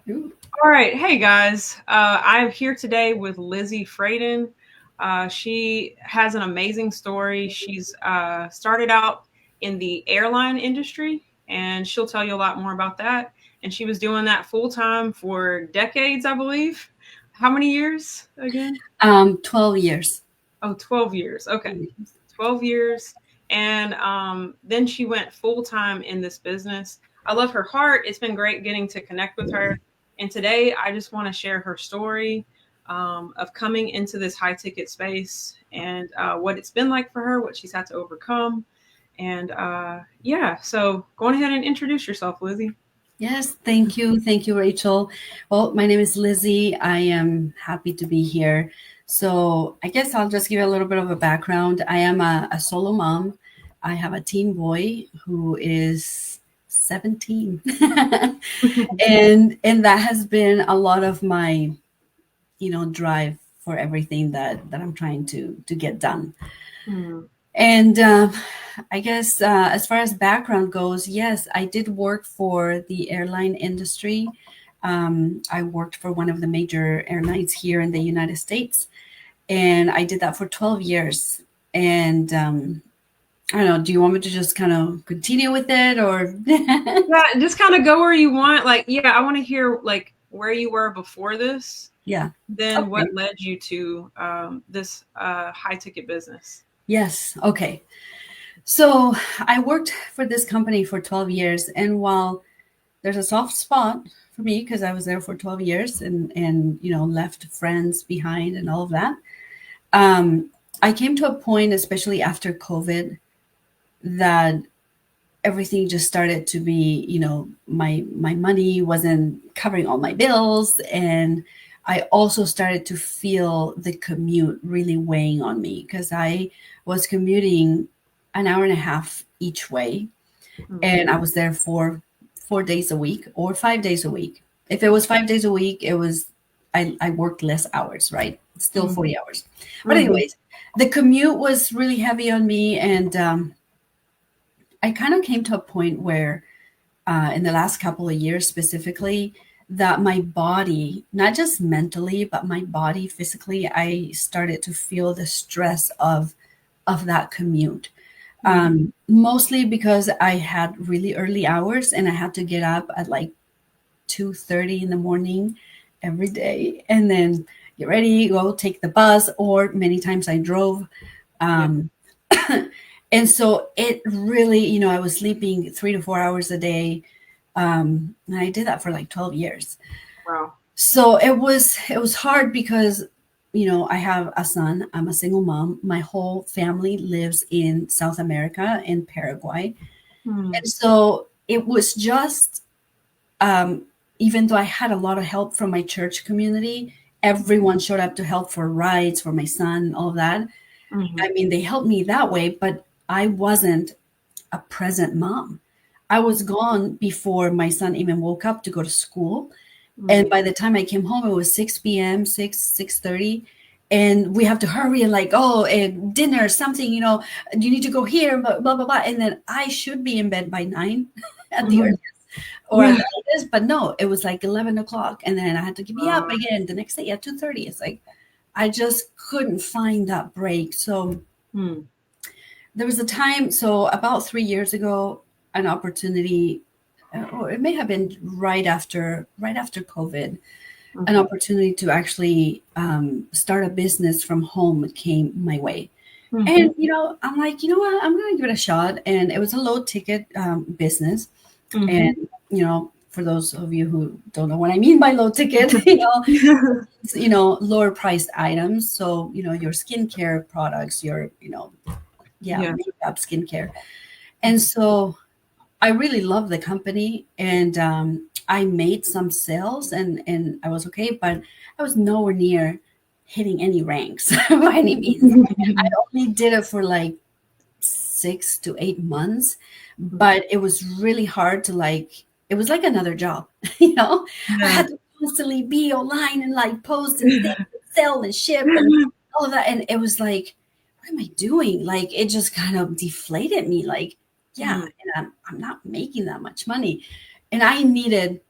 Ooh. All right. Hey, guys. I'm here today with Lizzie Frayden. She has an amazing story. She's started out in the airline industry, and she'll tell you a lot more about that. And she was doing that full time for decades, I believe. How many years again? 12 years. Oh, 12 years. Okay. 12 years. And then she went full time in this business. I love her heart. It's been great getting to connect with her. And today I just want to share her story of coming into this high ticket space and what it's been like for her, what she's had to overcome. And yeah, so go on ahead and introduce yourself, Lizzie. Yes, thank you. Thank you, Rachel. Well, my name is Lizzie. I am happy to be here. So, I guess I'll just give you a little bit of a background. I am a solo mom. I have a teen boy who is 17. and that has been a lot of my, drive for everything that I'm trying to get done. Hmm. And I guess as far as background goes, yes, I did work for the airline industry. I worked for one of the major airlines here in the United States, and I did that for 12 years. And I don't know, do you want me to just kind of continue with it or? Yeah, just kind of go where you want. Like, yeah, I want to hear like where you were before this, Yeah. then Okay. what led you to this high ticket business. Yes. Okay. So I worked for this company for 12 years. And while there's a soft spot for me because I was there for 12 years and left friends behind and all of that. I came to a point, especially after COVID, that everything just started to be, my money wasn't covering all my bills, and I also started to feel the commute really weighing on me because I was commuting an hour and a half each way, Mm-hmm. and I was there for 4 days a week or 5 days a week. If it was 5 days a week, I worked less hours, right? Still 40 hours. But Mm-hmm. anyways, the commute was really heavy on me, and I kind of came to a point where, in the last couple of years specifically, that my body, not just mentally, but my body physically, I started to feel the stress of that commute. Mostly because I had really early hours and I had to get up at like 2:30 in the morning every day and then get ready, go take the bus, or many times I drove. Yeah. Um, and so it really, I was sleeping 3 to 4 hours a day. And I did that for like 12 years. Wow. So it was hard because I have a son. I'm a single mom. My whole family lives in South America, in Paraguay. Mm-hmm. And so it was just, um, even though I had a lot of help from my church community, everyone showed up to help for rides for my son, all of that. Mm-hmm. I mean, they helped me that way, but I wasn't a present mom. I was gone before my son even woke up to go to school. And by the time I came home, it was 6 p.m., 6:30. And we have to hurry and like, oh, and dinner, something, you need to go here, blah, blah, blah, blah. And then I should be in bed by 9 at the Mm-hmm. earliest or at Yeah. the latest. But no, it was like 11 o'clock. And then I had to get me up Uh, again the next day at 2:30. It's like, I just couldn't find that break. So mm, there was a time, so about 3 years ago, an opportunity, or it may have been right after COVID, an mm-hmm. opportunity to actually start a business from home came my way. Mm-hmm. And I'm like, you know what, I'm gonna give it a shot. And it was a low ticket business. Mm-hmm. And for those of you who don't know what I mean by low ticket, it's, lower priced items. So your skincare products, your yeah, Yeah. makeup, skincare. And so I really love the company, and I made some sales, and I was okay, but I was nowhere near hitting any ranks by any means. I only did it for like 6 to 8 months, but it was really hard to like. It was like another job, I Yeah. had to constantly be online and like post and think and sell and ship and all of that, and it was like, what am I doing? Like it just kind of deflated me. Like, yeah, Mm, and I'm not making that much money, and I needed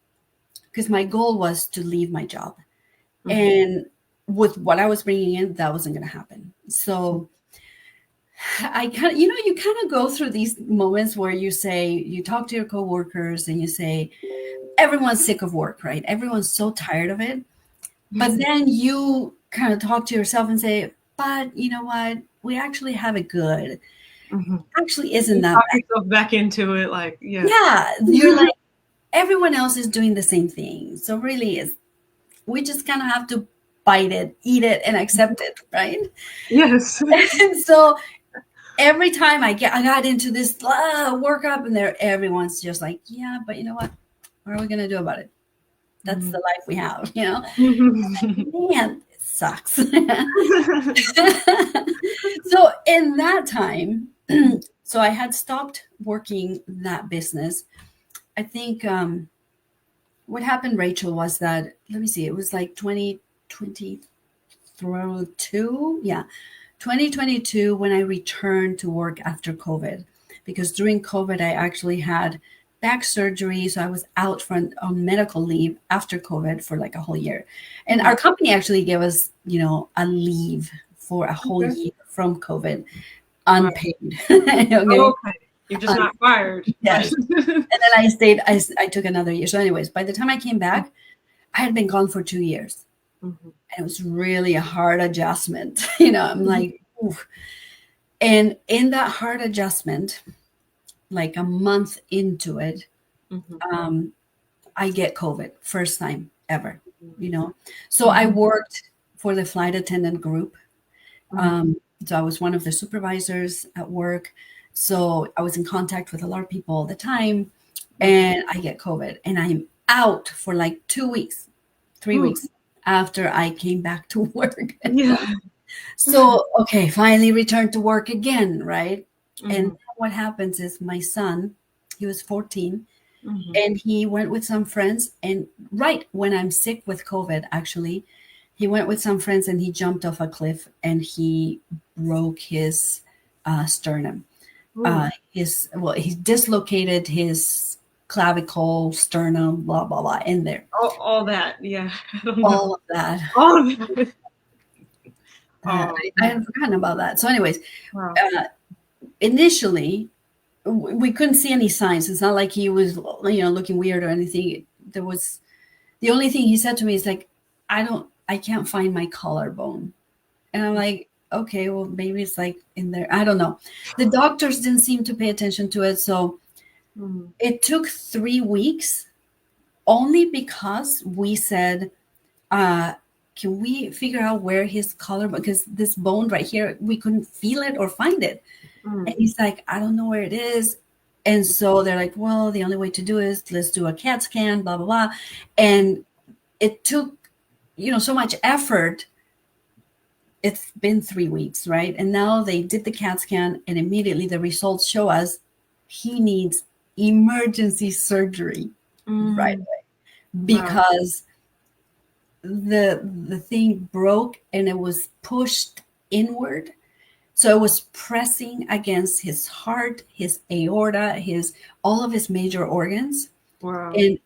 because my goal was to leave my job. Mm-hmm. And with what I was bringing in, that wasn't going to happen. So I kind of, you kind of go through these moments where you talk to your coworkers and you say, everyone's sick of work, right? Everyone's so tired of it. But then you kind of talk to yourself and say, but you know what? We actually have it good. Mm-hmm. Actually, isn't you that talk bad? yourself back into it? Like, Yeah, you're like, everyone else is doing the same thing. So really, we just kind of have to bite it, eat it, and accept it, right? Yes. And so every time I got into this workup, and everyone's just like, yeah, but you know what are we gonna do about it? That's the life we have, Man, it sucks. So in that time, so I had stopped working that business. I think what happened, Rachel, was that, let me see, it was like 2022. Yeah. 2022 when I returned to work after COVID, because during COVID, I actually had back surgery. So I was out on medical leave after COVID for like a whole year. And our company actually gave us, a leave for a whole year from COVID, unpaid. Okay. Okay. You're just not fired. Yes. And then I stayed, I took another year. So anyways, by the time I came back, I had been gone for 2 years. Mm-hmm. And it was really a hard adjustment. I'm like, oof. And in that hard adjustment, like a month into it, I get COVID, first time ever, So I worked for the flight attendant group. So I was one of the supervisors at work. So I was in contact with a lot of people all the time, and I get COVID, and I'm out for like 2 weeks, 3 weeks after I came back to work. Yeah. So, okay, finally returned to work again, right? And what happens is my son, he was 14, and he went with some friends. And right when I'm sick with COVID, actually, he went with some friends and he jumped off a cliff and he broke his sternum. He dislocated his clavicle, sternum, blah, blah, blah, in there. All that. Yeah. All of that. All of that. I had forgotten about that. So anyways, initially, we couldn't see any signs. It's not like he was, looking weird or anything. The only thing he said to me is like, I can't find my collarbone. And I'm like, okay, well, maybe it's like in there. I don't know. The doctors didn't seem to pay attention to it. So it took 3 weeks only because we said, can we figure out where his collarbone, because this bone right here, we couldn't feel it or find it. And he's like, I don't know where it is. And so they're like, well, the only way to do is let's do a CAT scan, blah, blah, blah. And it took, so much effort. It's been 3 weeks, right? And now they did the CAT scan, and immediately the results show us he needs emergency surgery right away, because the thing broke and it was pushed inward. So it was pressing against his heart, his aorta, all of his major organs. Wow. And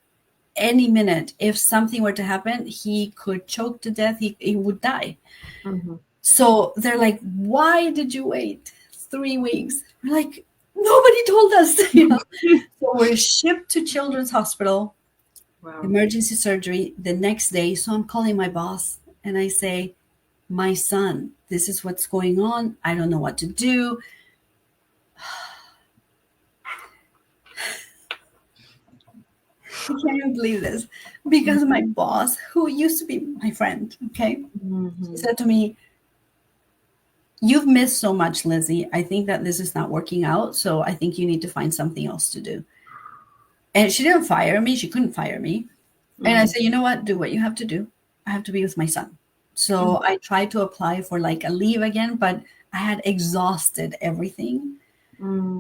any minute, if something were to happen, he could choke to death. He would die. So they're like, why did you wait 3 weeks? We're like, nobody told us. So we're shipped to Children's Hospital, emergency surgery the next day. So I'm calling my boss and I say, my son, this is what's going on. I don't know what to do. I can't even believe this, because my boss, who used to be my friend, okay, he said to me, you've missed so much, Lizzie. I think that this is not working out. So I think you need to find something else to do. And she didn't fire me. She couldn't fire me. And I said, you know what? Do what you have to do. I have to be with my son. So I tried to apply for like a leave again, but I had exhausted everything.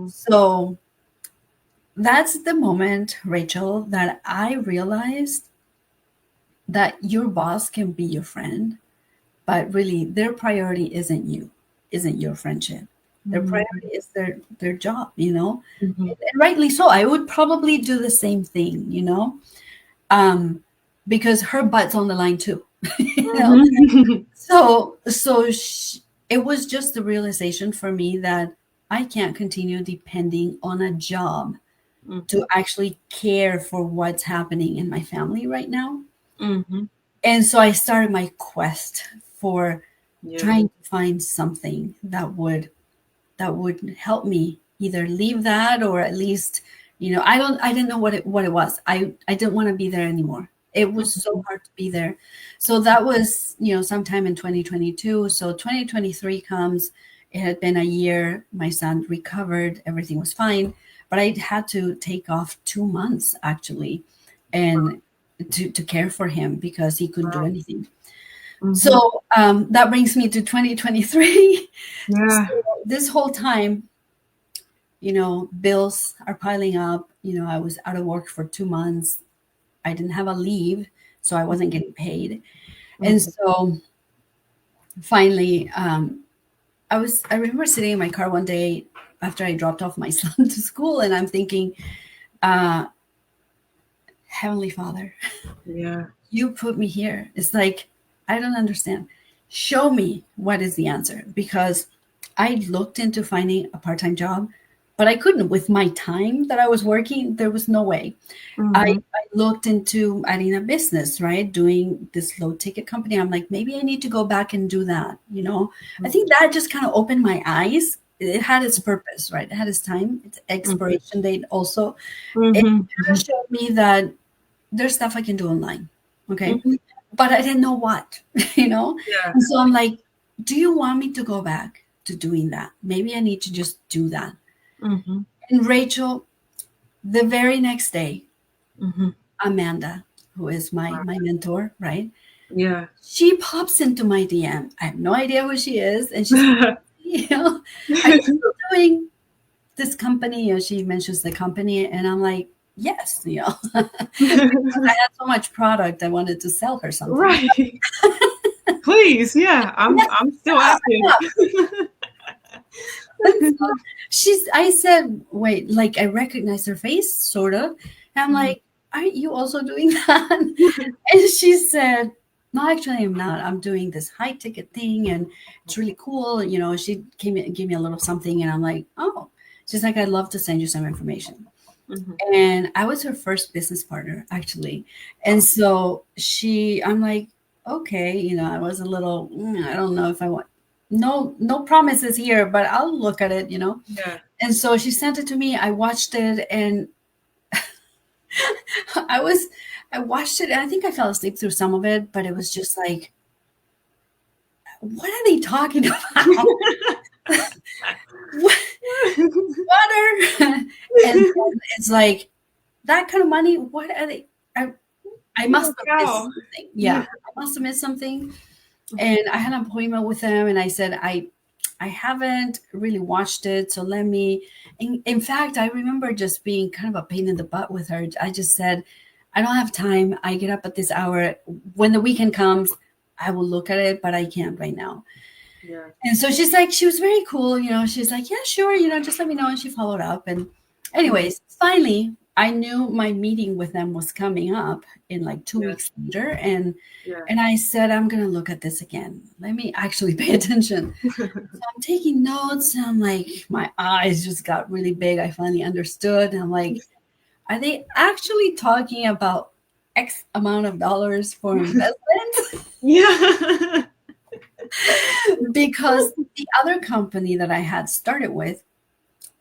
So that's the moment, Rachel, that I realized that your boss can be your friend, but really their priority isn't you, isn't your friendship. Their priority is their job, and rightly so. I would probably do the same thing, because her butt's on the line too. You know? Mhm. It was just the realization for me that I can't continue depending on a job to actually care for what's happening in my family right now. Mhm. And so I started my quest for Yeah. trying to find something that would help me either leave that, or at least, I didn't know what it was. I didn't want to be there anymore. It was so hard to be there. So that was, sometime in 2022. So 2023 comes. It had been a year. My son recovered. Everything was fine. But I had to take off 2 months actually, and to care for him because he couldn't do Wow. anything. Mhm. So that brings me to 2023. Yeah. So this whole time, bills are piling up. I was out of work for 2 months. I didn't have a leave, so I wasn't getting paid. And so finally, I remember sitting in my car one day after I dropped off my son to school, and I'm thinking, Heavenly Father, Yeah. you put me here. It's like, I don't understand. Show me what is the answer, because I looked into finding a part-time job, but I couldn't with my time that I was working. There was no way. I looked into adding a business, right? Doing this low ticket company. I'm like, maybe I need to go back and do that. I think that just kind of opened my eyes. It had its purpose, right? It had its time, its expiration date also. It Mhm. showed me that there's stuff I can do online. Okay. Mhm. But I didn't know what, Yeah. And so I'm like, do you want me to go back to doing that? Maybe I need to just do that. Mhm. And Rachel, the very next day, Mhm. Amanda, who is my mentor, right? Yeah. She pops into my DM. I have no idea who she is. And she's like, are you still doing this company? She mentions the company. And I'm like, yes, because I had so much product. I wanted to sell her something. Right. Please, yeah. I'm still active. I said, wait, like I recognized her face, sort of. And I'm like, aren't you also doing that? And she said, no, actually, I'm not. I'm doing this high ticket thing, and it's really cool. She came in and gave me a little something, and I'm like, oh. She's like, I'd love to send you some information. And I was her first business partner, actually. And so I'm like, okay, I was a little, I don't know if I want, no promises here, but I'll look at it. Yeah. And so she sent it to me. I watched it, and I watched it, and I think I fell asleep through some of it, but it was just like, what are they talking about? Water. And it's like, that kind of money, what are they? I must have missed something. Yeah, I must have missed something. And I had an appointment with them, and I said, I haven't really watched it, so let me. In fact, I remember just being kind of a pain in the butt with her. I just said, I don't have time. I get up at this hour. When the weekend comes, I will look at it, but I can't right now. Yeah. And so she was very cool. She's like, yeah, sure. Just let me know. And she followed up. And anyways, finally, I knew my meeting with them was coming up in like 2 weeks later. And I said, I'm going to look at this again. Let me actually pay attention. So I'm taking notes, and I'm like, my eyes just got really big. I finally understood. And I'm like, are they actually talking about X amount of dollars for investment? Yeah. Because the other company that I had started with,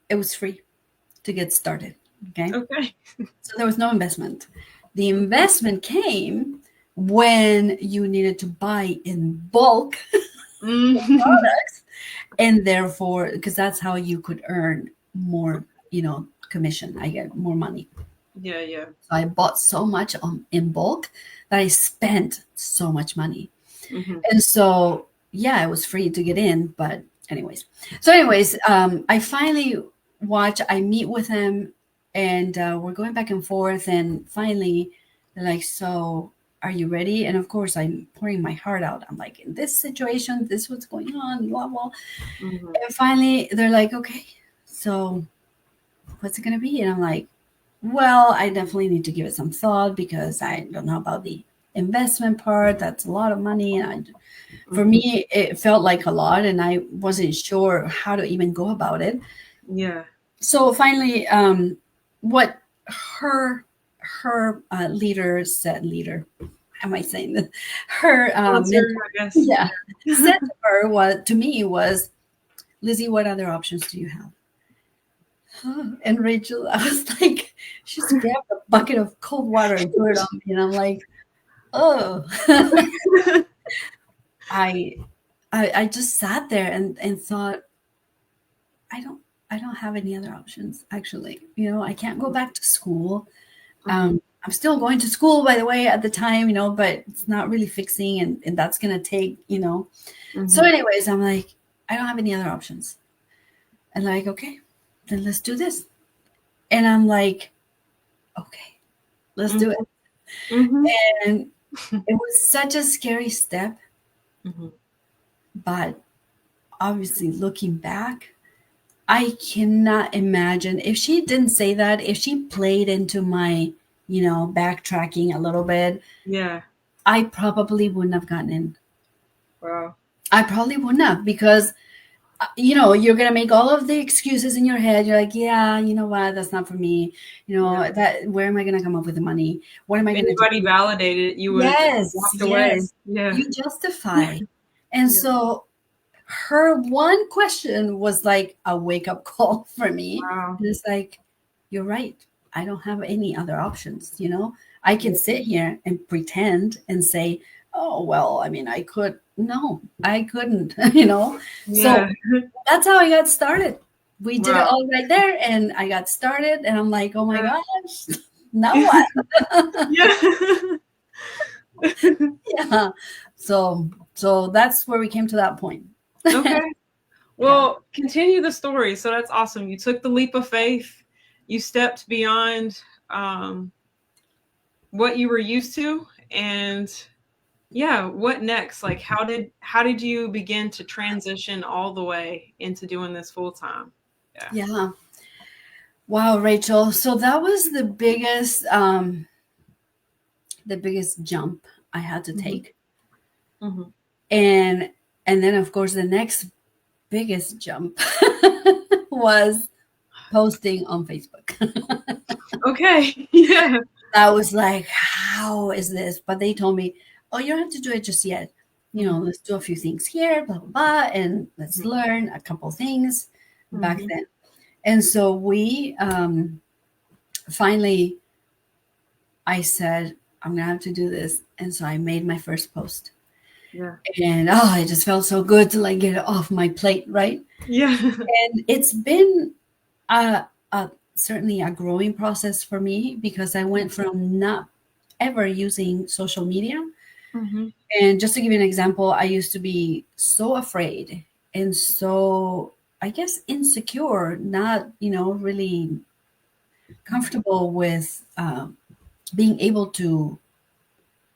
it was free to get started. Okay. So there was no investment. The investment came when you needed to buy in bulk products, and therefore, because that's how you could earn more, commission. I get more money. Yeah, yeah. So I bought so much in bulk that I spent so much money. And so, yeah, it was free to get in. But anyways, I finally I meet with him, and we're going back and forth. And finally, they're like, so are you ready? And of course, I'm pouring my heart out. I'm like, in this situation, this is what's going on, blah, blah. And finally, they're like, okay, so what's it going to be? And I'm like, well, I definitely need to give it some thought, because I don't know about the investment part, that's a lot of money. And for me, it felt like a lot, and I wasn't sure how to even go about it. Yeah. So finally, what her leader, am I saying that? Her Sponsor, I guess. yeah, said to her was, Lizzie, what other options do you have? And Rachel, I was like, she just grabbed a bucket of cold water and threw it on me, and I'm like, oh. I just sat there and thought, I don't have any other options, actually. You know, I can't go back to school. I'm still going to school, by the way, at the time, you know, but it's not really fixing, and that's going to take, you know. So anyways, I'm like, I don't have any other options. And like, okay, then let's do this. And I'm like, okay, let's do it. And it was such a scary step. But obviously, looking back, I cannot imagine if she didn't say that, if she played into my, you know, backtracking a little bit. Yeah. I probably wouldn't have gotten in. Wow. I probably wouldn't have, because, you know, you're going to make all of the excuses in your head. You're like, yeah, you know what? That's not for me. You know, that, where am I going to come up with the money? What am I going to do? Anybody validated, you would have walked away. Yeah. You justify. And so her one question was like a wake-up call for me. Wow. And it's like, you're right. I don't have any other options, you know? I can sit here and pretend and say, oh, well, I mean, I could. No, I couldn't, you know? Yeah. So that's how I got started. We did it all right there, and I got started, and I'm like, oh my gosh, now what? Yeah. So that's where we came to that point. Okay. Well, continue the story. So that's awesome. You took the leap of faith. You stepped beyond what you were used to. And yeah, what next? Like, how did you begin to transition all the way into doing this full time? Yeah. Wow, Rachel. So that was the biggest jump I had to take. And then, of course, the next biggest jump was posting on Facebook. Okay. Yeah. I was like, how is this? But they told me, oh, you don't have to do it just yet. You know, let's do a few things here, blah, blah, blah, and let's learn a couple things back then. And so we finally, I said, I'm going to have to do this. And so I made my first post. Yeah. And it just felt so good to like get it off my plate, right? Yeah. And it's been certainly a growing process for me, because I went from not ever using social media. And just to give you an example, I used to be so afraid and so, I guess, insecure, not, you know, really comfortable with being able to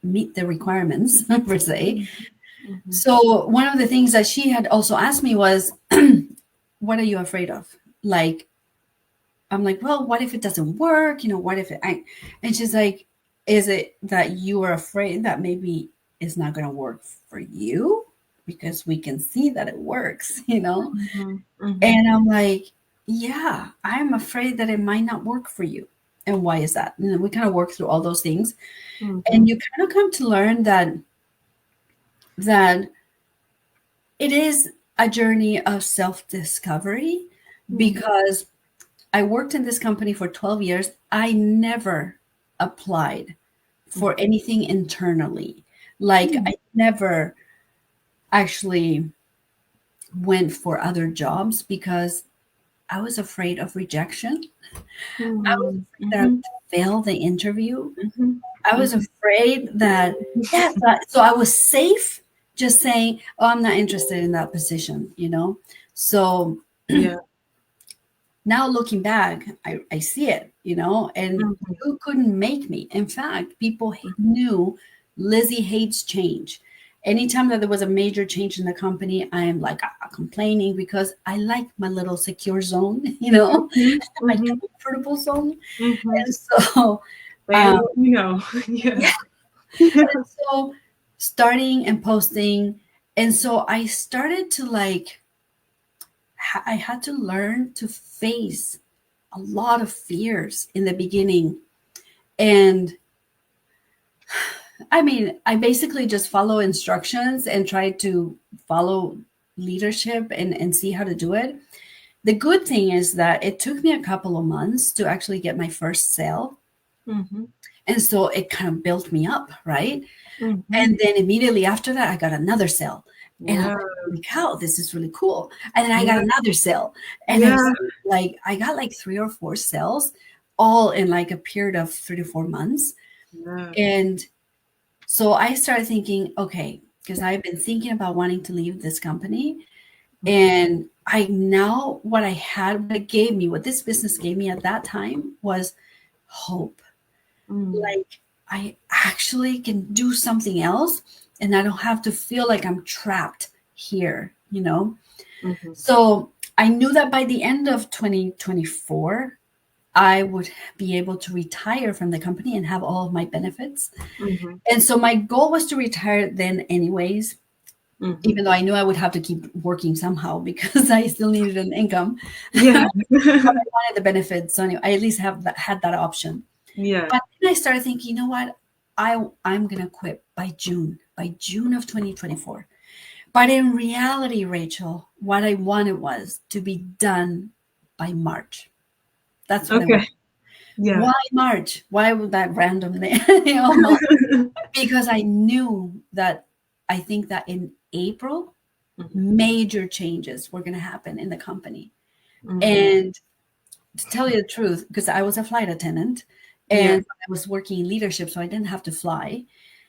meet the requirements, per se. So one of the things that she had also asked me was, what are you afraid of? Like, I'm like, well, what if it doesn't work? You know, what if and she's like, is it that you are afraid that maybe it's not going to work for you? Because we can see that it works, you know? And I'm like, yeah, I'm afraid that it might not work for you. And why is that? And we kind of work through all those things. And you kind of come to learn that it is a journey of self-discovery, because I worked in this company for 12 years. I never applied for anything internally. Like, I never actually went for other jobs because I was afraid of rejection. I was afraid that I would fail the interview. I was afraid that, so I was safe just saying, oh, I'm not interested in that position, you know? So now looking back, I see it, you know, and you couldn't make me. In fact, people knew Lizzie hates change. Anytime that there was a major change in the company, I am like complaining, because I like my little secure zone, you know, my comfortable zone. And so, you know, So starting and posting. And so I started to I had to learn to face a lot of fears in the beginning. And I mean, I basically just follow instructions and try to follow leadership and see how to do it. The good thing is that it took me a couple of months to actually get my first sale. Mm-hmm. And so it kind of built me up, right? Mm-hmm. And then immediately after that, I got another sale. And I'm Yeah. like, holy cow, this is really cool. And then I got another sale. And Yeah. then I got like 3 or 4 sales all in like a period of 3 to 4 months. Yeah. And so I started thinking, okay, because I've been thinking about wanting to leave this company. And I now what this business gave me at that time was hope. Like I actually can do something else and I don't have to feel like I'm trapped here, you know? Mm-hmm. So I knew that by the end of 2024, I would be able to retire from the company and have all of my benefits. Mm-hmm. And so my goal was to retire then anyways, even though I knew I would have to keep working somehow because I still needed an income. Yeah. But I wanted the benefits. So anyway, I at least had that option. Yeah. But then I started thinking, you know what? I'm going to quit by June of 2024. But in reality, Rachel, what I wanted was to be done by March. That's what I wanted. Yeah. Why March? Why would that random month? Because I knew that I think that in April, major changes were going to happen in the company. And to tell you the truth, because I was a flight attendant and I was working in leadership, so I didn't have to fly.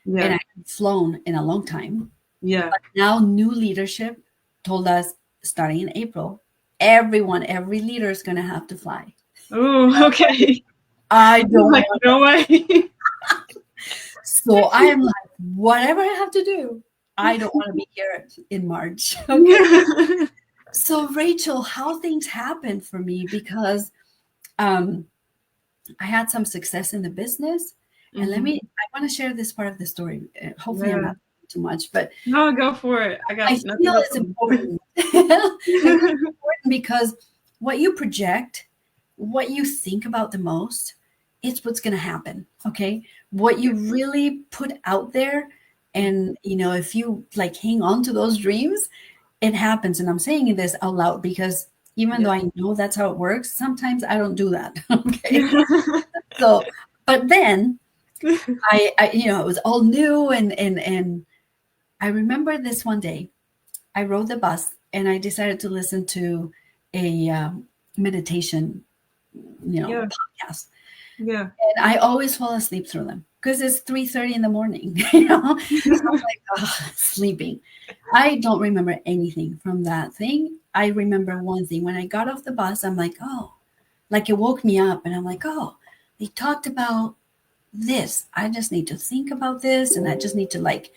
And I hadn't flown in a long time. Yeah. But now new leadership told us starting in April, every leader is going to have to fly. Oh, okay. I don't like, no way. So I am like, whatever I have to do, I don't want to be here in March. Okay. So Rachel, how things happened for me because I had some success in the business. And I want to share this part of the story. Hopefully I'm not too much, but no, go for it. I feel it's important. It's important because what you project, what you think about the most, it's what's going to happen. Okay. What you really put out there. And, if you like hang on to those dreams, it happens. And I'm saying this out loud because even though I know that's how it works, sometimes I don't do that. Okay. So, but then I it was all new. And I remember this one day I rode the bus and I decided to listen to a meditation, podcast. Yeah. And I always fall asleep through them because it's 3:30 in the morning. I'm like, sleeping. I don't remember anything from that thing. I remember one thing. When I got off the bus, I'm like, oh, like it woke me up. And I'm like, oh, they talked about this. I just need to think about this. And I just need to like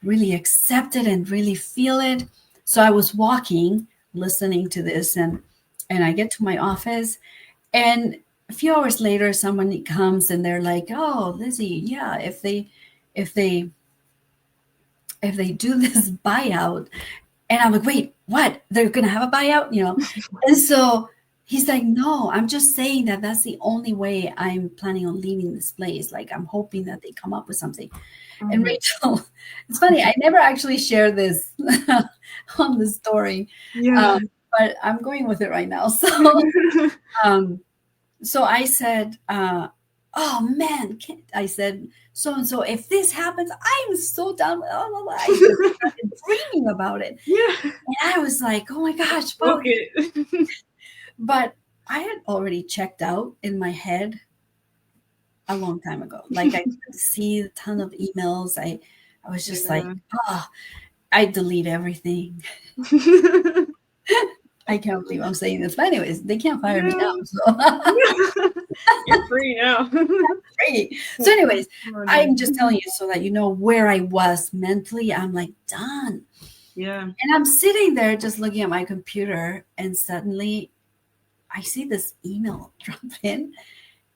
really accept it and really feel it. So I was walking, listening to this, and I get to my office, and a few hours later, someone comes and they're like, "Oh, Lizzie, yeah, if they do this buyout," and I'm like, "Wait, what? They're gonna have a buyout?" And so he's like, "No, I'm just saying that that's the only way I'm planning on leaving this place. Like, I'm hoping that they come up with something." And Rachel, it's funny, I never actually shared this on the story, but I'm going with it right now. So I said, "Oh man," I said, "so and so, if this happens, I'm so done with blah, blah, blah." I just started dreaming about it. Yeah. And I was like, "Oh my gosh." But I had already checked out in my head a long time ago. Like I could see a ton of emails. I was just like, I delete everything. I can't believe I'm saying this. But anyways, they can't fire me now. So. You're free now. Free. So anyways, I'm just telling you so that you know where I was mentally. I'm like, done. Yeah. And I'm sitting there just looking at my computer, and suddenly I see this email drop in,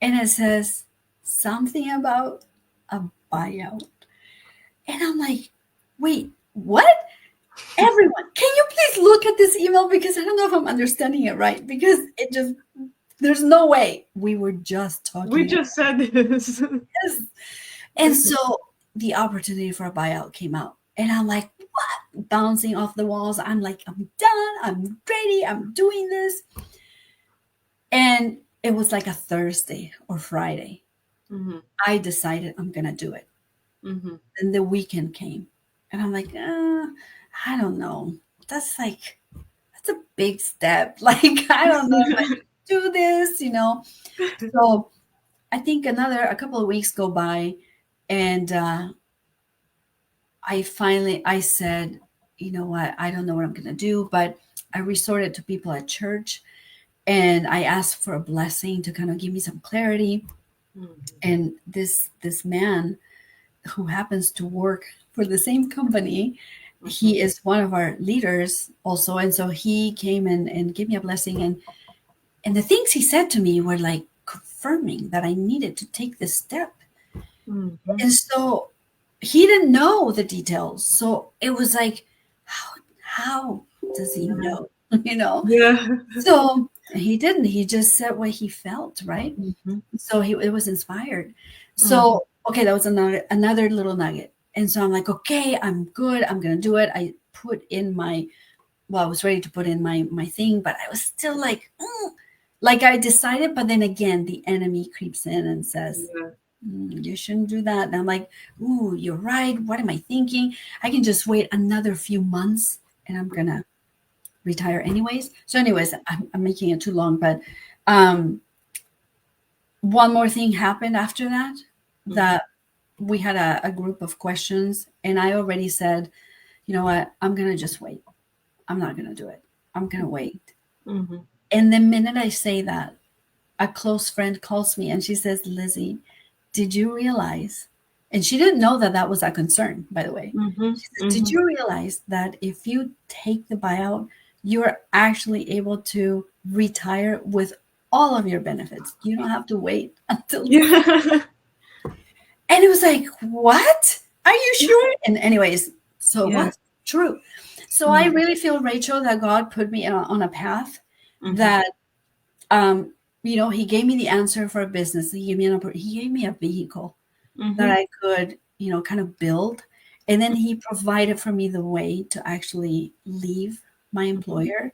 and it says something about a buyout. And I'm like, wait, what? Everyone, can you please look at this email? Because I don't know if I'm understanding it right. Because it just, there's no way. We were just talking. We just said this. This. And so the opportunity for a buyout came out. And I'm like, what? Bouncing off the walls. I'm like, I'm done. I'm ready. I'm doing this. And it was like a Thursday or Friday. Mm-hmm. I decided I'm going to do it. Mm-hmm. Then the weekend came. And I'm like, I don't know. That's a big step. Like, I don't know if I can do this, So I think a couple of weeks go by, and I said, you know what? I don't know what I'm going to do, but I resorted to people at church, and I asked for a blessing to kind of give me some clarity. Mm-hmm. And this man who happens to work for the same company, mm-hmm. he is one of our leaders also. And so he came and gave me a blessing. And the things he said to me were like confirming that I needed to take this step. Mm-hmm. And so he didn't know the details. So it was like, how does he know? Yeah. So he didn't. He just said what he felt, right? Mm-hmm. So it was inspired. So, okay, that was another little nugget. And so I'm like, okay, I'm good. I'm going to do it. I put in I was ready to put in my thing, but I was still like I decided, but then again, the enemy creeps in and says, you shouldn't do that. And I'm like, ooh, you're right. What am I thinking? I can just wait another few months and I'm going to retire anyways. So anyways, I'm making it too long, but one more thing happened after that, that we had a group of questions, and I already said, you know what, I'm going to just wait. I'm not going to do it. I'm going to wait. Mm-hmm. And the minute I say that, a close friend calls me and she says, Lizzie, did you realize? And she didn't know that was a concern, by the way. Mm-hmm. She said, did you realize that if you take the buyout, you're actually able to retire with all of your benefits? You don't have to wait until. Yeah. And it was like, what? Are you sure? And anyways, so what's true? So I really feel, Rachel, that God put me on a path that, he gave me the answer for a business. He gave me a vehicle that I could, kind of build. And then he provided for me the way to actually leave my employer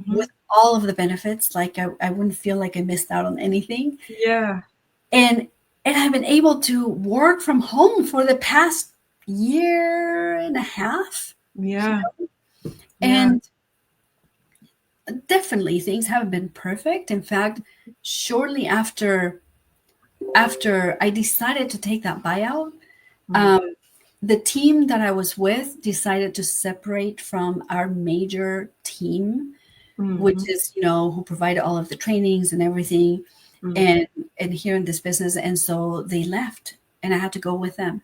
with all of the benefits. Like I wouldn't feel like I missed out on anything. Yeah. And I've been able to work from home for the past year and a half. Yeah. And definitely things haven't been perfect. In fact, shortly after I decided to take that buyout, the team that I was with decided to separate from our major team, which is, who provided all of the trainings and everything. And here in this business. And so they left and I had to go with them.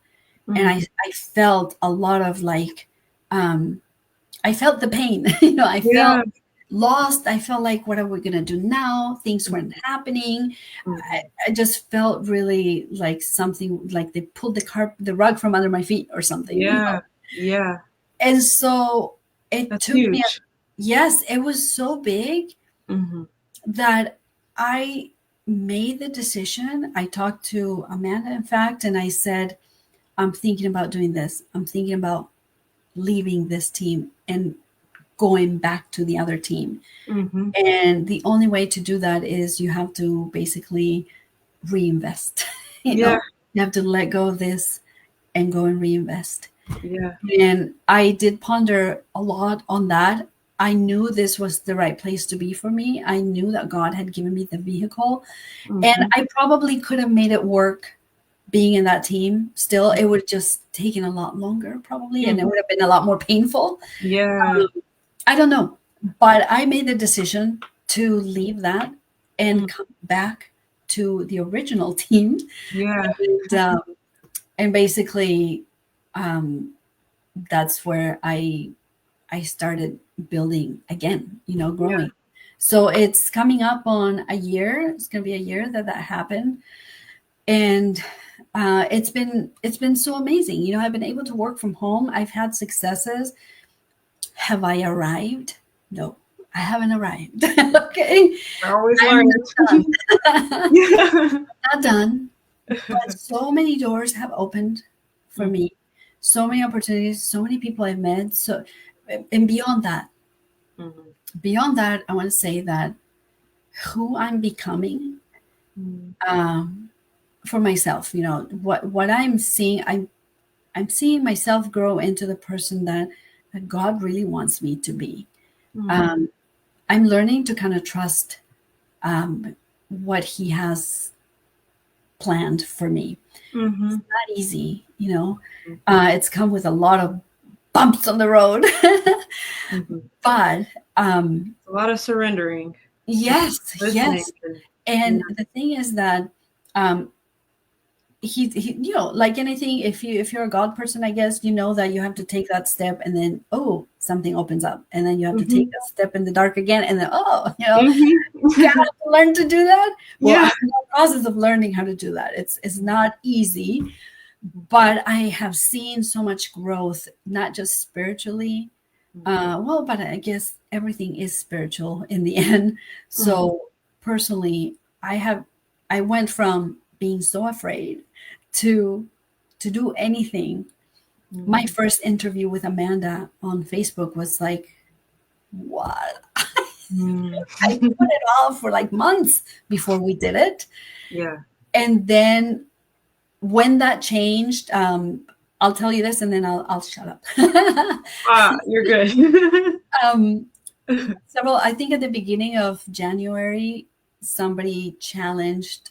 And I felt a lot of like, I felt the pain, I felt lost. I felt like, what are we going to do now? Things weren't happening. I just felt really like something, like they pulled the rug from under my feet or something. Yeah. Yeah. And so That's took huge. Me, yes, it was so big that I made the decision. I talked to Amanda, in fact, and I said, I'm thinking about doing this. I'm thinking about leaving this team and going back to the other team. And the only way to do that is you have to basically reinvest. You have to let go of this and go and reinvest. Yeah. And I did ponder a lot on that. I knew this was the right place to be for me. I knew that God had given me the vehicle. And I probably could have made it work being in that team. Still, it would have just taken a lot longer probably. And it would have been a lot more painful. Yeah. I don't know. But I made the decision to leave that and come back to the original team. Yeah. And basically, that's where I started building again, growing. Yeah. So it's coming up on a year. It's going to be a year that happened. And it's been so amazing. You know, I've been able to work from home. I've had successes. Have I arrived? No, I haven't arrived. Okay. We're always I'm learning. not done. Yeah. Not done. But so many doors have opened for me. So many opportunities, so many people I've met. So, and beyond that, I want to say that who I'm becoming for myself, you know, what I'm seeing, I'm seeing myself grow into the person that God really wants me to be. I'm learning to kind of trust what He has planned for me. It's not easy, you know. It's come with a lot of bumps on the road, but a lot of surrendering. yes. And the thing is that he, you know, like anything, if you're a God person, I guess, you know that you have to take that step, and then something opens up, and then you have to take a step in the dark again, and then you know, you have to learn to do that. Well, I'm in the process of learning how to do that. It's not easy, but I have seen so much growth, not just spiritually. But I guess everything is spiritual in the end. So personally, I went from being so afraid to do anything. My first interview with Amanda on Facebook was like, what? I put it off for like months before we did it. Yeah. And then when that changed, I'll tell you this, and then I'll shut up. You're good. I think at the beginning of January, somebody challenged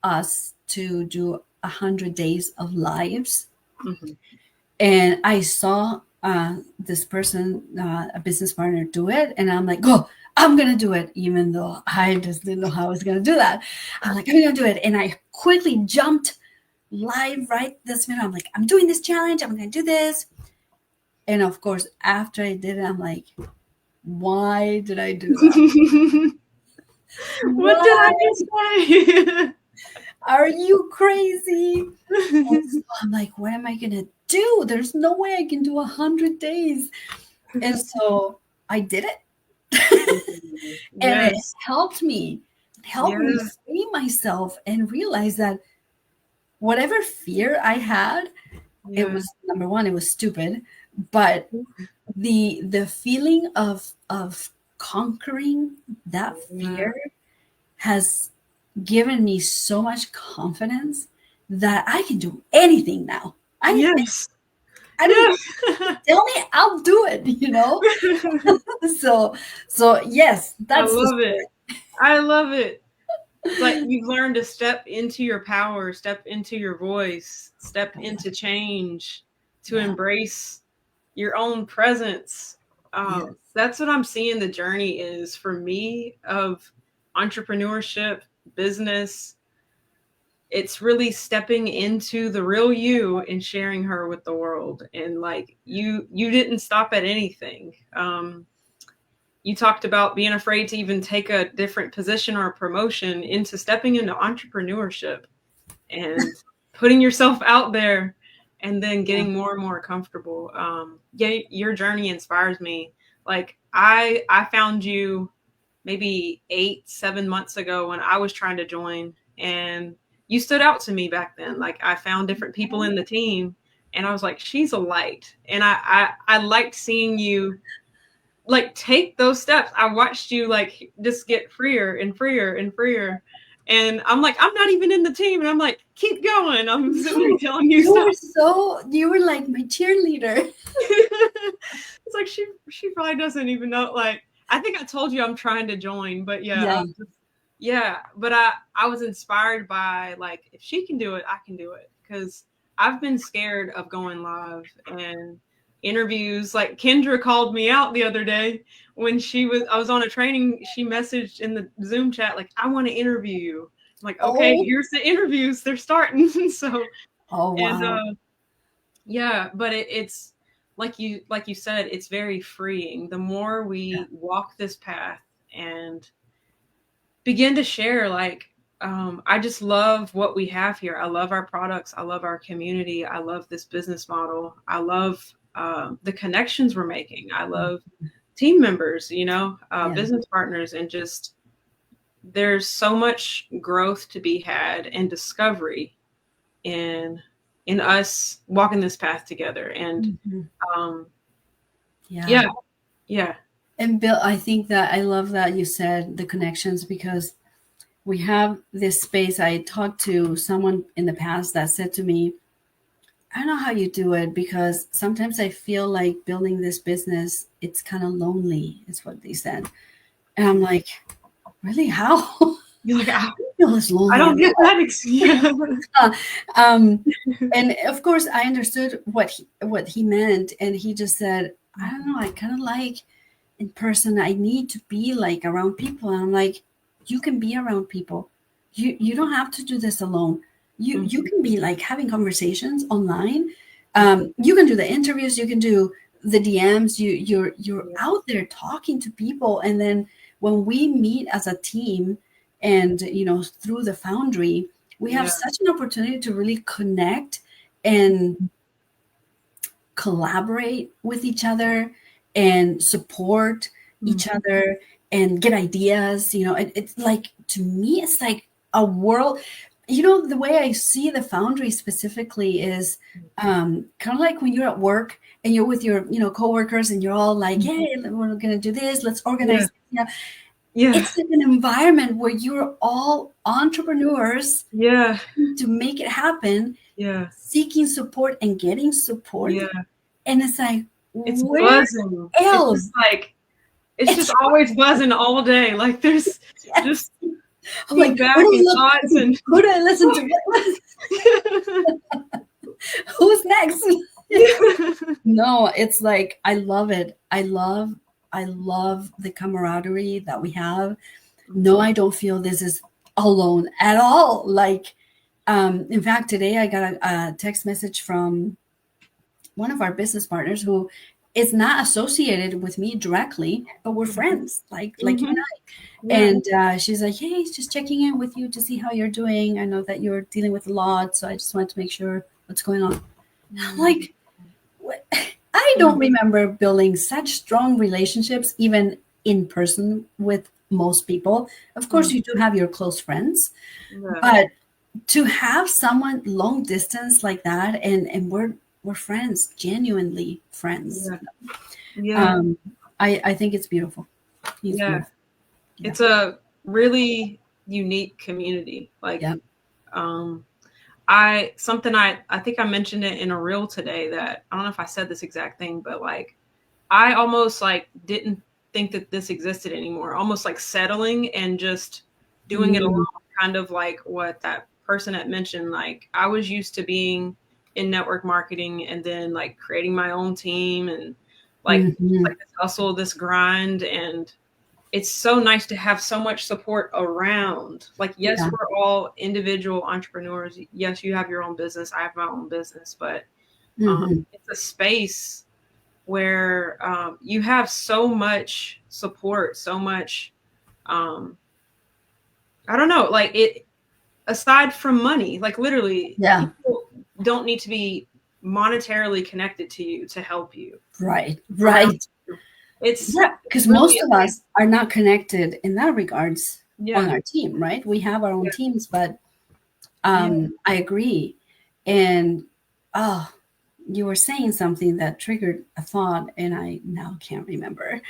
us to do 100 days of lives. And I saw this person, a business partner, do it. And I'm like, I'm going to do it, even though I just didn't know how I was going to do that. I'm like, I'm going to do it. And I quickly jumped live right this minute. I'm like, I'm doing this challenge. I'm going to do this. And of course, after I did it, I'm like, why did I do that? What did I just say? Are you crazy? So I'm like, what am I going to do? There's no way I can do 100 days. And so I did it. And it helped me see myself and realize that whatever fear I had, it was, number one, it was stupid, but the feeling of conquering that fear has given me so much confidence that I can do anything now. I don't tell me, I'll do it, you know. so yes, that's I love it. I love it. It's like you've learned to step into your power, step into your voice, step into change, to embrace your own presence. That's what I'm seeing the journey is for me of entrepreneurship, business. It's really stepping into the real you and sharing her with the world. And like you didn't stop at anything. You talked about being afraid to even take a different position or a promotion into stepping into entrepreneurship and putting yourself out there and then getting more and more comfortable. Your journey inspires me. Like I found you maybe 7 months ago when I was trying to join, and you stood out to me back then. Like I found different people in the team and I was like, she's a light. And I liked seeing you like take those steps. I watched you like just get freer and freer and freer. And I'm like, I'm not even in the team. And I'm like, keep going. I'm sitting there telling you stuff. You were like my cheerleader. It's like she probably doesn't even know. Like, I think I told you I'm trying to join, but but I was inspired by like, if she can do it, I can do it. Because I've been scared of going live and interviews. Like Kendra called me out the other day when I was on a training. She messaged in the Zoom chat, like, I want to interview you. I'm like, okay, here's the interviews. They're starting. So, wow. And but it's like you said, it's very freeing. The more we walk this path and begin to share, like, I just love what we have here. I love our products. I love our community. I love this business model. I love the connections we're making. I love team members, business partners, and just there's so much growth to be had and discovery in us walking this path together. And yeah. And Bill, I think that I love that you said the connections, because we have this space. I talked to someone in the past that said to me, I don't know how you do it, because sometimes I feel like building this business, it's kind of lonely, is what they said. And I'm like, really? How? You're like, I feel this lonely. I don't get that. And of course, I understood what he meant. And he just said, I don't know, I kind of like in person, I need to be like around people. And I'm like, you can be around people. You don't have to do this alone. You can be like having conversations online. You can do the interviews. You can do the DMs. You're out there talking to people. And then when we meet as a team and, through the Foundry, we have such an opportunity to really connect and collaborate with each other and support each other and get ideas. It's like, to me, it's like a world. The way I see the Foundry specifically is kind of like when you're at work and you're with your, coworkers, and you're all like, hey, we're going to do this. Let's organize. It's like an environment where you're all entrepreneurs to make it happen, seeking support and getting support. And it's like, it's buzzing. Else? It's just always buzzing all day. Like there's just feedback and thoughts and who do I listen to? Who's next? No, it's like, I love it. I love the camaraderie that we have. No, I don't feel this is alone at all. Like, in fact, today I got a text message from one of our business partners who is not associated with me directly, but we're friends, like you and I. And she's like, hey, just checking in with you to see how you're doing. I know that you're dealing with a lot, so I just wanted to make sure what's going on. And I'm like, what? I don't remember building such strong relationships, even in person, with most people. Of course, you do have your close friends, but to have someone long distance like that, and we're friends, genuinely friends. I think it's beautiful. Beautiful. It's a really unique community. Like, I think I mentioned it in a reel today that I don't know if I said this exact thing, but like, I almost like didn't think that this existed anymore. Almost like settling and just doing it alone, kind of like what that person had mentioned. Like, I was used to being in network marketing and then like creating my own team and like this hustle, this grind. And it's so nice to have so much support around. Like, yes, we're all individual entrepreneurs. Yes, you have your own business. I have my own business, but it's a space where you have so much support, so much, I don't know, like it, aside from money, like literally, people don't need to be monetarily connected to you to help you. Right. It's because really most of us are not connected in that regards on our team, right? We have our own teams, but I agree. And you were saying something that triggered a thought, and I now can't remember.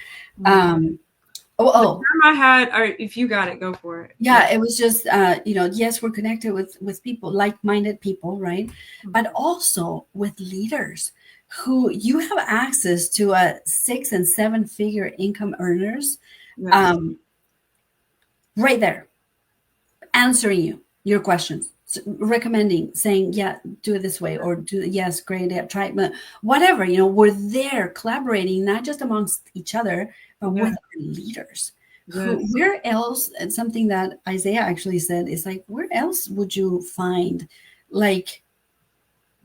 The term I had, or if you got it, go for it. Yeah, it was just, yes, we're connected with people, like-minded people, right? But also with leaders who you have access to 6- and 7-figure income earners right there, answering your questions, recommending, saying, yeah, do it this way, or yes, great, try it, whatever, we're there collaborating, not just amongst each other, but with our leaders. Where else, and something that Isaiah actually said is like, where else would you find like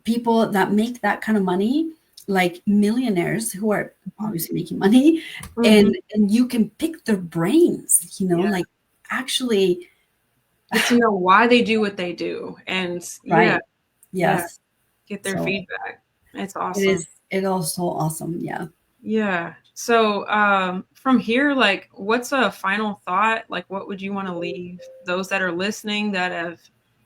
people that make that kind of money, like millionaires who are obviously making money, and you can pick their brains, like actually get to know why they do what they do. And Right. yeah, Yes. get their So feedback. It's it awesome. is. It also awesome. Yeah. Yeah. So from here, like, what's a final thought? Like, what would you want to leave those that are listening that have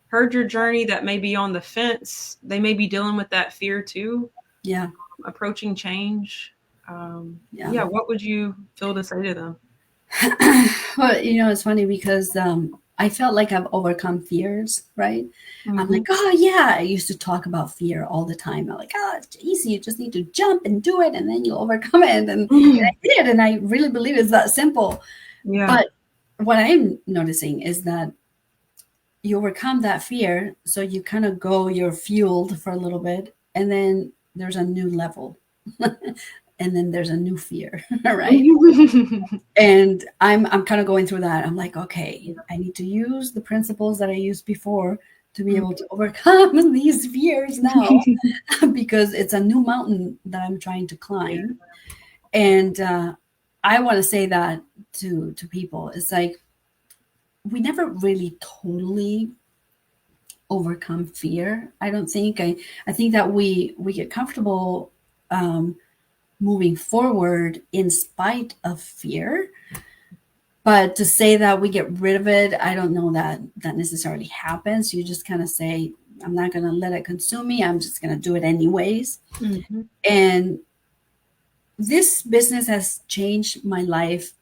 heard your journey, that may be on the fence? They may be dealing with that fear too, Yeah. approaching change. Yeah. Yeah. What would you feel to say to them? Well, it's funny because I felt like I've overcome fears, right? I'm Mm-hmm. like, oh yeah, I used to talk about fear all the time. I'm like, oh, it's easy. You just need to jump and do it, and then you'll overcome it. And I did, and I really believe it's that simple. Yeah. But what I'm noticing is that you overcome that fear, so you kind of you're fueled for a little bit, and then there's a new level. And then there's a new fear, right? And I'm kind of going through that. I'm like, okay, I need to use the principles that I used before to be able to overcome these fears now, because it's a new mountain that I'm trying to climb. And I want to say that to people. It's like we never really totally overcome fear. I don't think. I think that we get comfortable moving forward in spite of fear. But to say that we get rid of it, I don't know that necessarily happens. You just kind of say, I'm not going to let it consume me. I'm just going to do it anyways. Mm-hmm. And this business has changed my life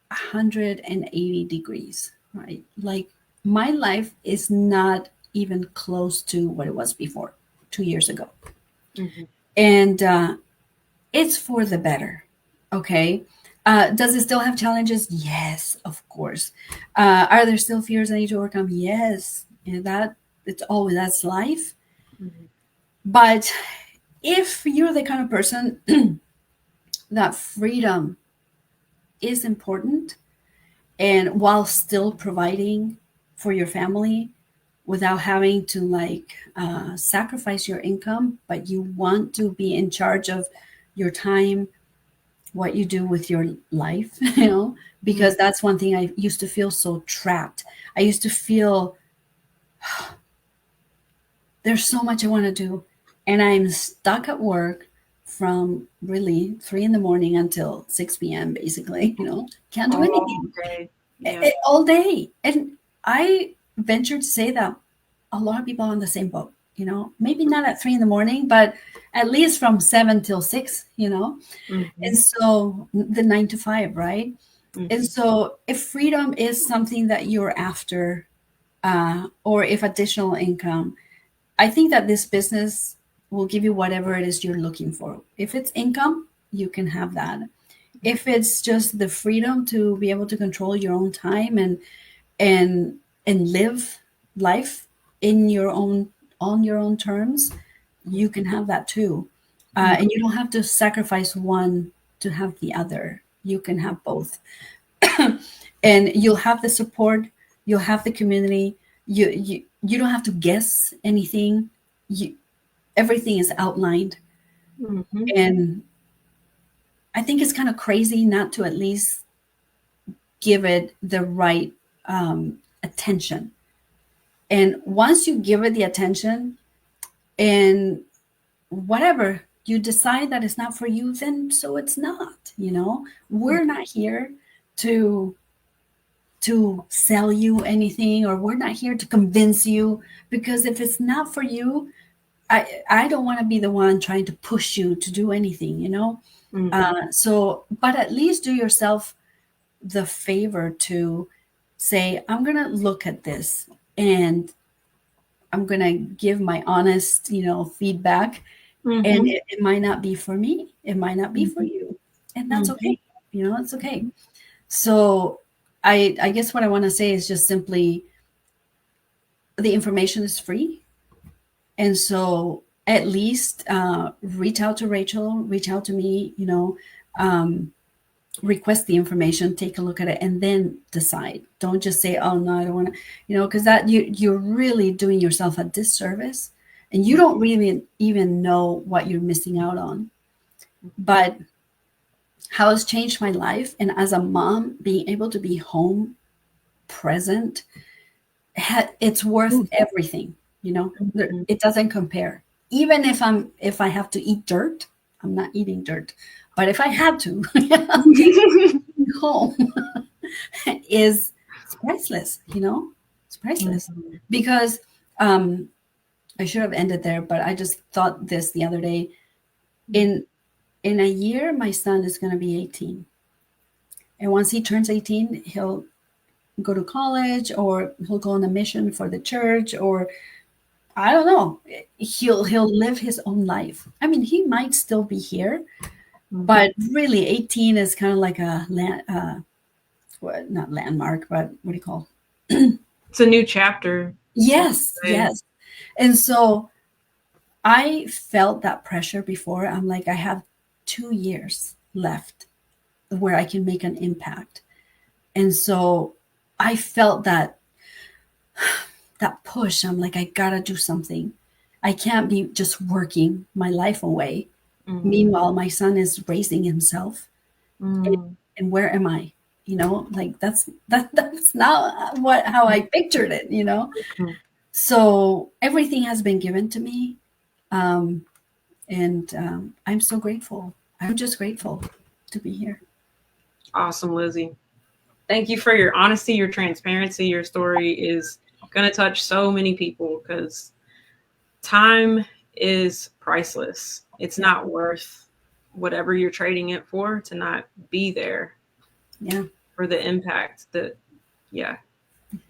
180 degrees, right? Like my life is not even close to what it was before 2 years ago. Mm-hmm. And it's for the better. Okay. Does it still have challenges? Yes, of course. Are there still fears I need to overcome? Yes. And that's life. Mm-hmm. But if you're the kind of person that freedom is important, and while still providing for your family without having to sacrifice your income, but you want to be in charge of your time, what you do with your life, because that's one thing. I used to feel so trapped. I used to feel there's so much I want to do, and I'm stuck at work from really 3 a.m. until 6 p.m. basically, can't do anything. Okay. Yeah. All day. And I venture to say that a lot of people are on the same boat, maybe not at 3 a.m, but at least from 7 till 6, Mm-hmm. And so the 9 to 5, right? Mm-hmm. And so if freedom is something that you're after, or if additional income, I think that this business will give you whatever it is you're looking for. If it's income, you can have that. If it's just the freedom to be able to control your own time and live life on your own terms, you can have that too. And you don't have to sacrifice one to have the other. You can have both. And you'll have the support, you'll have the community. You don't have to guess anything. Everything is outlined. Mm-hmm. And I think it's kind of crazy not to at least give it the right attention. And once you give it the attention, and whatever you decide that it's not for you, then so it's not. We're not here to sell you anything, or we're not here to convince you, because if it's not for you, I don't want to be the one trying to push you to do anything, So, but at least do yourself the favor to say, I'm going to look at this and I'm going to give my honest, feedback. And it might not be for me. It might not be for you. And that's okay. It's okay. So I guess what I want to say is just simply, the information is free. And so at least reach out to Rachel, reach out to me, request the information, take a look at it, and then decide. Don't just say, oh no, I don't want to, because that you're really doing yourself a disservice, and you don't really even know what you're missing out on. But how it's changed my life, and as a mom, being able to be home, present, it's worth everything, you know. It doesn't compare. Even if I have to eat dirt, I'm not eating dirt, but if I had to, home is it's priceless, you know. It's priceless. Because I should have ended there, but I just thought this the other day. In a year, my son is going to be 18. And once he turns 18, he'll go to college, or he'll go on a mission for the church, or I don't know. He'll live his own life. I mean, he might still be here, but really 18 is kind of like a not landmark, but what do you call it? It's a new chapter. Yes, yes. And so I felt that pressure before. I'm like, I have 2 years left where I can make an impact. And so I felt that push. I'm like, I gotta do something. I can't be just working my life away. Meanwhile, my son is raising himself. And where am I? You know, like that's not how I pictured it, you know? So everything has been given to me. And I'm so grateful. I'm just grateful to be here. Awesome, Lizzie. Thank you for your honesty, your transparency. Your story is going to touch so many people because time is priceless. It's not worth whatever you're trading it for to not be there. Yeah. For the impact that,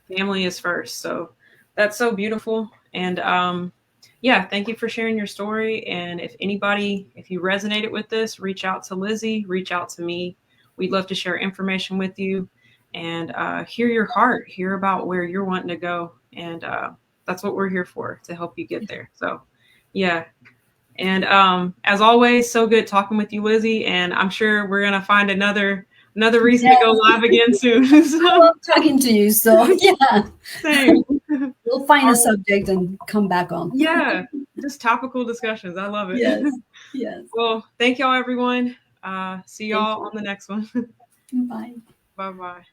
family is first. So that's so beautiful. And thank you for sharing your story. And if you resonated with this, reach out to Lizzie, reach out to me. We'd love to share information with you and hear your heart, hear about where you're wanting to go. And that's what we're here for, to help you get there. So, yeah. And as always, so good talking with you, Lizzie. And I'm sure we're going to find another reason to go live again soon. So. I love talking to you. So, yeah. Same. We'll find a subject and come back on. Yeah. Just topical discussions. I love it. Yes. Yes. Well, thank y'all, everyone. See y'all on the next one. Bye. Bye-bye.